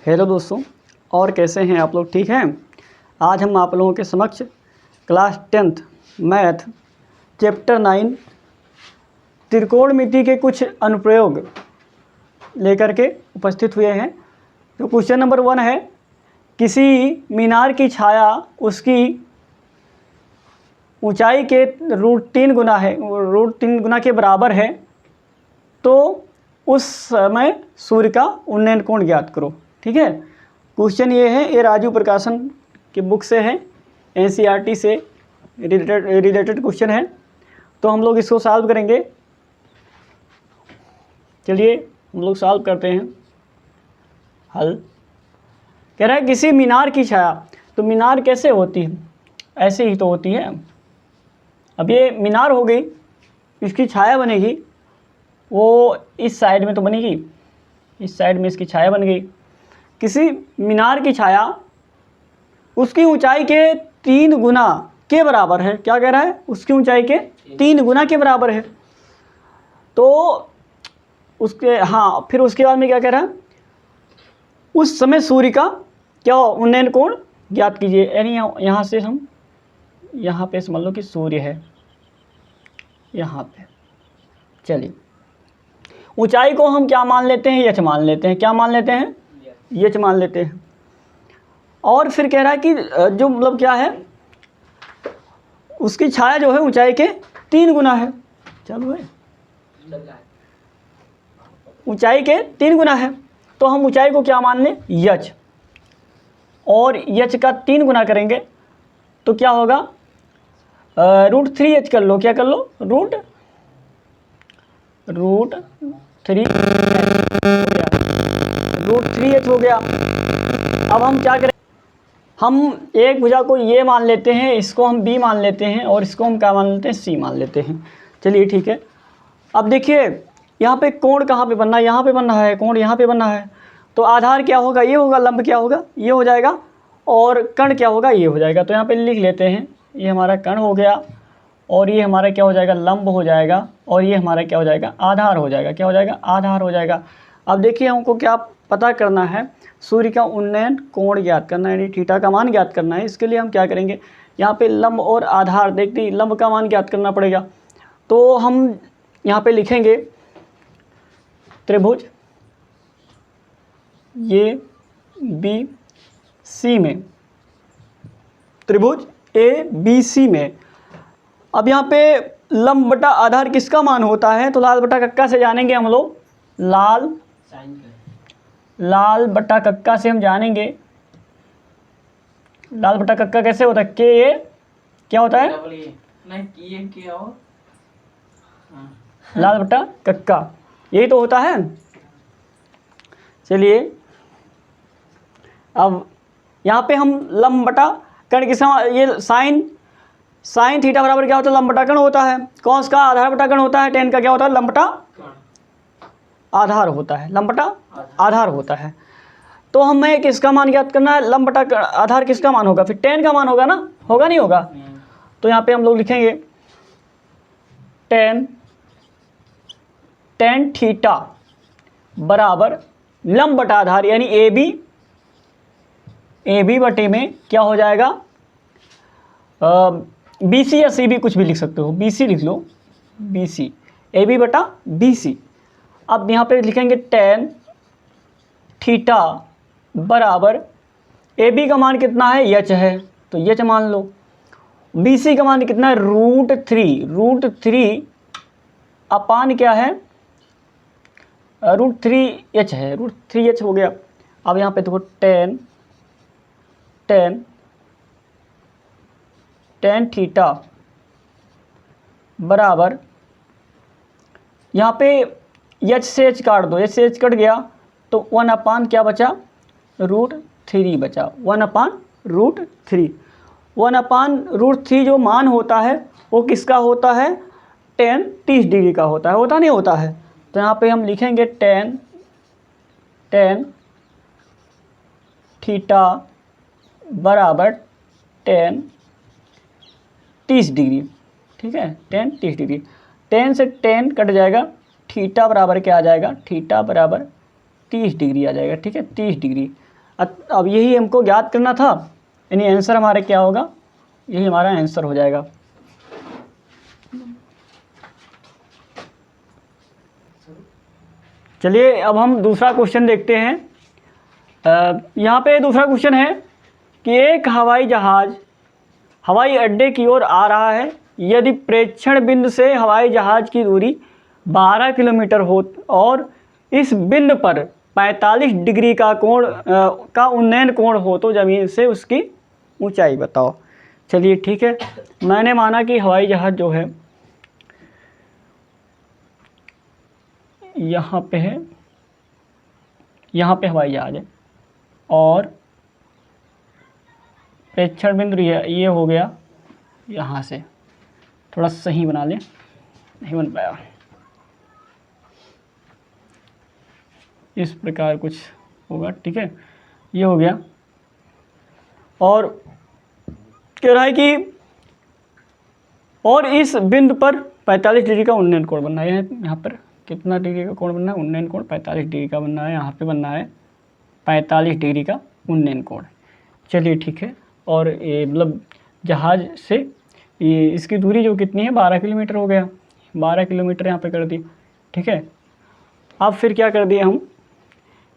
Hello दोस्तों, और कैसे हैं आप लोग? ठीक हैं? आज हम आप लोगों के समक्ष क्लास 10th मैथ चैप्टर 9 त्रिकोणमिति के कुछ अनुप्रयोग लेकर के उपस्थित हुए हैं। तो क्वेश्चन नंबर 1 है, किसी मीनार की छाया उसकी ऊंचाई के √3 गुना के बराबर है, तो उस समय सूर्य का उन्नयन कोण ज्ञात करो। ठीक है, क्वेश्चन ये है, ये राजू प्रकाशन की बुक से है, एनसीईआरटी से रिलेटेड क्वेश्चन है। तो हम लोग इसको सॉल्व करेंगे। चलिए हम लोग सॉल्व करते हैं। हल कह रहा है किसी मीनार की छाया, तो मीनार कैसे होती है? ऐसे ही तो होती है। अब ये मीनार हो गई, इसकी छाया बनेगी, वो इस साइड में तो बनेगी, इस साइड में इसकी छाया बन गई। किसी मीनार की छाया उसकी ऊंचाई के 3 गुना के बराबर है। क्या कह रहा है? उसकी ऊंचाई के 3 गुना के बराबर है। तो उसके फिर उसके बाद में क्या कह रहा है? उस समय सूर्य का क्या उन्नयन कोण ज्ञात कीजिए। यानी यहाँ से हम यहाँ पे समझ लो कि सूर्य है यहाँ पे। चलिए, ऊंचाई को हम क्या मान लेते हैं? यच मान लेते हैं। क्या मान लेते हैं? यच मान लेते हैं। और फिर कह रहा है कि जो मतलब क्या है, उसकी छाया जो है ऊंचाई के 3 गुना है। चलो है, ऊंचाई के 3 गुना है, तो हम ऊंचाई को क्या मान लें? यच। और यच का 3 गुना करेंगे तो क्या होगा? √3h कर लो। क्या कर लो? √3h हो गया, √3h हो गया। अब हम क्या करें? हम एक भुजा को ये मान लेते हैं, इसको हम b मान लेते हैं, और इसको हम क्या मान लेते हैं? c मान लेते हैं। चलिए ठीक है। अब देखिए यहाँ पे कोण कहाँ पे बनना है? यहाँ पे बनना है कोण, यहाँ पे बनना है। तो आधार क्या होगा? ये होगा। लंब क्या होगा? ये हो जाएगा। और कर्ण क्या होगा? ये हो जाएगा। तो यहाँ पे लिख लेते हैं, ये हमारा कर्ण हो गया, और ये हमारा क्या हो जाएगा? लंब हो जाएगा, और ये हमारा क्या हो जाएगा? आधार हो जाएगा। क्या हो जाएगा? आधार हो जाएगा। अब देखिए हमको क्या पता करना है? सूर्य का उन्नयन कोण ज्ञात करना है, यानी थीटा का मान ज्ञात करना है। इसके लिए हम क्या करेंगे? यहाँ पे लंब और आधार देखते ही लंब का मान ज्ञात करना पड़ेगा। तो हम यहाँ पे लिखेंगे त्रिभुज ये ABC में, त्रिभुज ABC में। अब यहाँ पे लंब बटा आधार किसका मान होता है? तो लाल बटा कक्का से जानेंगे हम लोग। लाल बटा कक्का से हम जानेंगे। लाल बटा कक्का कैसे होता है? के ए क्या होता है? लाल बटा कक्का, यही तो होता है। चलिए, अब यहाँ पे हम लंब बटा कर्ण किसका, ये साइन थीटा बराबर क्या होता है? लंब बटा कर्ण होता है। कॉस का आधार बटा कर्ण होता है। टेन का क्या होता है? लंब बटा आधार होता है। लंब बटा आधार होता है। तो हमें किसका मान ज्ञात करना है? लंब बटा आधार किसका मान होगा? फिर टेन का मान होगा ना? होगा नहीं होगा? तो यहाँ पे हम लोग लिखेंगे टेन थीटा बराबर लंब बटा आधार, यानी AB बटे में क्या हो जाएगा? BC या CB कुछ भी लिख सकते हो। BC लिख लो, BC, AB बटा BC। अब यहाँ पे लिखेंगे टेन थीटा बराबर AB का मान कितना है? यच है, तो यच मान लो। BC का मान कितना है? √3 अपान क्या है? √3h है, √3h हो गया। अब यहाँ पे देखो टेन थीटा बराबर, यहाँ पे h से h काट दो, h से h कट गया, तो 1 अपान क्या बचा? √3 बचा। 1 अपान √3 जो मान होता है वो किसका होता है? 30 डिग्री का होता है। होता नहीं होता है? तो यहाँ पे हम लिखेंगे टेन थीटा बराबर 30 डिग्री। ठीक है, 30 डिग्री। 10 से 10 कट जाएगा, थीटा बराबर क्या आ जाएगा? थीटा बराबर 30 डिग्री आ जाएगा, ठीक है, 30 डिग्री। अब यही हमको ज्ञात करना था, यानी आंसर हमारा क्या होगा, यही हमारा आंसर हो जाएगा। चलिए अब हम दूसरा क्वेश्चन देखते हैं। यहाँ पे दूसरा क्वेश्चन है कि एक हवाई जहाज़ हवाई अड्डे की ओर आ रहा है। यदि प्रेक्षण बिंदु से हवाई जहाज़ की दूरी 12 किलोमीटर हो और इस बिंदु पर 45 डिग्री का कोण का उन्नयन कोण हो तो ज़मीन से उसकी ऊंचाई बताओ। चलिए ठीक है, मैंने माना कि हवाई जहाज़ जो है यहाँ पे है, यहाँ पे हवाई जहाज़ है और प्रेक्षण बिंदु ये हो गया यहाँ से, थोड़ा सही बना लें, नहीं बन पाया, इस प्रकार कुछ होगा, ठीक है, ये हो गया। और कह रहा है कि और इस बिंदु पर 45 डिग्री का उन्नयन कोण बनना है। यहाँ पर कितना डिग्री का कोण बनना है, उन्नयन कोण 45 डिग्री का बनना है, यहाँ पे बनना है 45 डिग्री का उन्नयन कोण। चलिए ठीक है, और ये मतलब जहाज़ से ये इसकी दूरी जो कितनी है 12 किलोमीटर हो गया, 12 किलोमीटर यहाँ पे कर दी, ठीक है। अब फिर क्या कर दिए हम,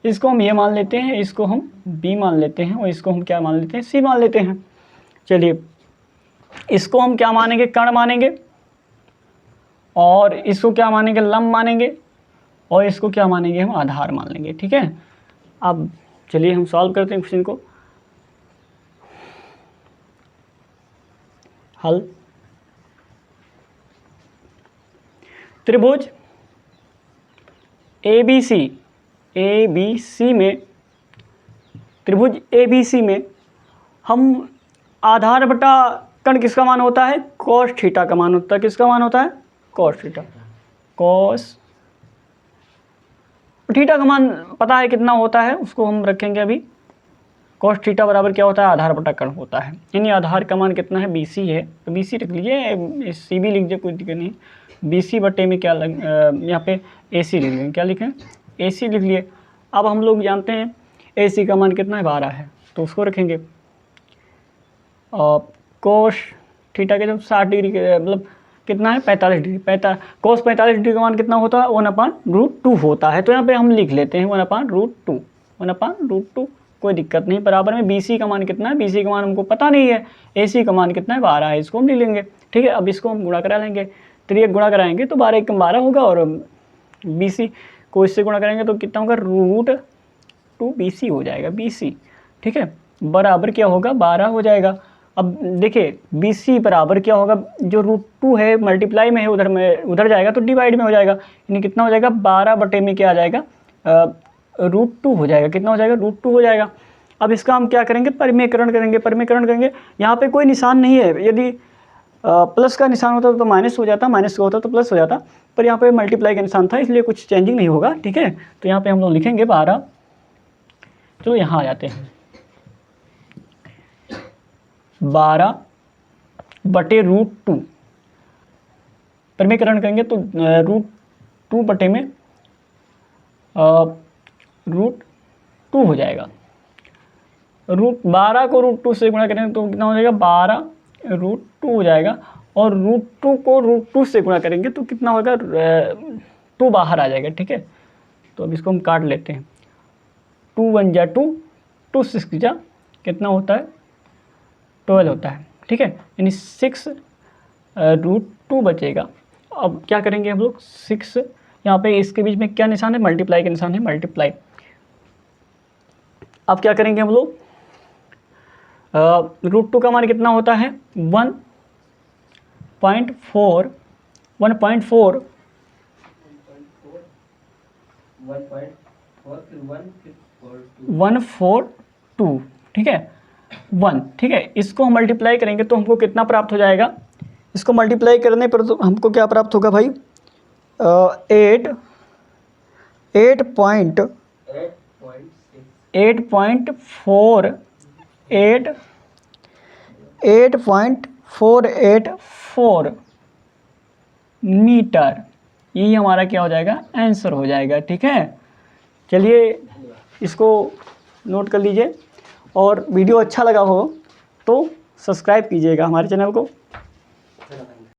इसको हम ये मान लेते हैं, इसको हम बी मान लेते हैं और इसको हम क्या मान लेते हैं, सी मान लेते हैं। चलिए इसको हम क्या मानेंगे, कण मानेंगे, और इसको क्या मानेंगे, लंब मानेंगे, और इसको क्या मानेंगे, हम आधार मान लेंगे, ठीक है। अब चलिए हम सॉल्व करते हैं क्वेश्चन को। हल, त्रिभुज ABC में, त्रिभुज ABC में हम आधार बटा कण किसका मान होता है, cos थीटा का मान होता है। किसका मान होता है, cos थीटा। cos थीटा का मान पता है कितना होता है, उसको हम रखेंगे अभी। cos थीटा बराबर क्या होता है, आधार बटा कण होता है, यानी आधार का मान कितना है, BC है, तो BC रख लीजिए, C भी लिख दीजिए, कोई दिक्कत नहीं। BC बटे में क्या यहाँ पे AC लिख लेंगे, क्या लिखें, AC लिख लिए। अब हम लोग जानते हैं AC का मान कितना है, 12 है, तो उसको रखेंगे। और cos थीटा के जब 60 डिग्री के मतलब कितना है, 45 डिग्री, cos 45 डिग्री का मान कितना होता है, 1/√2 होता है। तो यहाँ पे हम लिख लेते हैं 1/√2, 1/√2, कोई दिक्कत नहीं। बराबर में BC का मान कितना है, BC का मान हमको पता नहीं है, AC का मान कितना है, 12 है, इसको हम लिख लेंगे, ठीक है। अब इसको हम गुणा करा लेंगे, तो ये गुणा कराएंगे तो 12 × 12 होगा, और BC को इससे गुणा करेंगे तो कितना होगा, √2 BC हो जाएगा, BC, ठीक है, बराबर क्या होगा, 12 हो जाएगा। अब देखिए BC बराबर क्या होगा, जो √2 है मल्टीप्लाई में है, उधर जाएगा तो डिवाइड में हो जाएगा, यानी कितना हो जाएगा, 12 बटे में क्या आ जाएगा, √2 हो जाएगा। कितना हो जाएगा, √2 हो जाएगा। अब इसका हम क्या करेंगे, परिमेयकरण करेंगे। यहाँ पे कोई निशान नहीं है, यदि प्लस का निशान होता तो माइनस हो जाता, माइनस का होता तो प्लस हो जाता, पर यहाँ पे मल्टीप्लाई का निशान था, इसलिए कुछ चेंजिंग नहीं होगा, ठीक है। तो यहाँ पे हम लोग लिखेंगे 12, तो यहाँ आ जाते हैं 12 बटे √2, परिमेयकरण करेंगे तो √2 बटे में √2 हो जाएगा। 12 को √2 से गुणा करेंगे तो कितना हो जाएगा, 12 √2 हो जाएगा, और √2 को √2 से गुणा करेंगे तो कितना होगा, 2 बाहर आ जाएगा, ठीक है। तो अब इसको हम काट लेते हैं, 2 1 जा 2, 2 6 जा कितना होता है, 12 होता है, ठीक है, यानी 6 √2 बचेगा। अब क्या करेंगे हम लोग, 6 यहाँ पे इसके बीच में क्या निशान है, मल्टीप्लाई का निशान है, मल्टीप्लाई। अब क्या करेंगे हम लोग, √2 का मान कितना होता है, 1.4 142, ठीक है, 1, ठीक है। इसको हम मल्टीप्लाई करेंगे तो हमको कितना प्राप्त हो जाएगा, इसको मल्टीप्लाई करने पर तो हमको क्या प्राप्त होगा भाई, 8.484 मीटर, यही हमारा क्या हो जाएगा, आंसर हो जाएगा, ठीक है। चलिए इसको नोट कर लीजिए, और वीडियो अच्छा लगा हो तो सब्सक्राइब कीजिएगा हमारे चैनल को।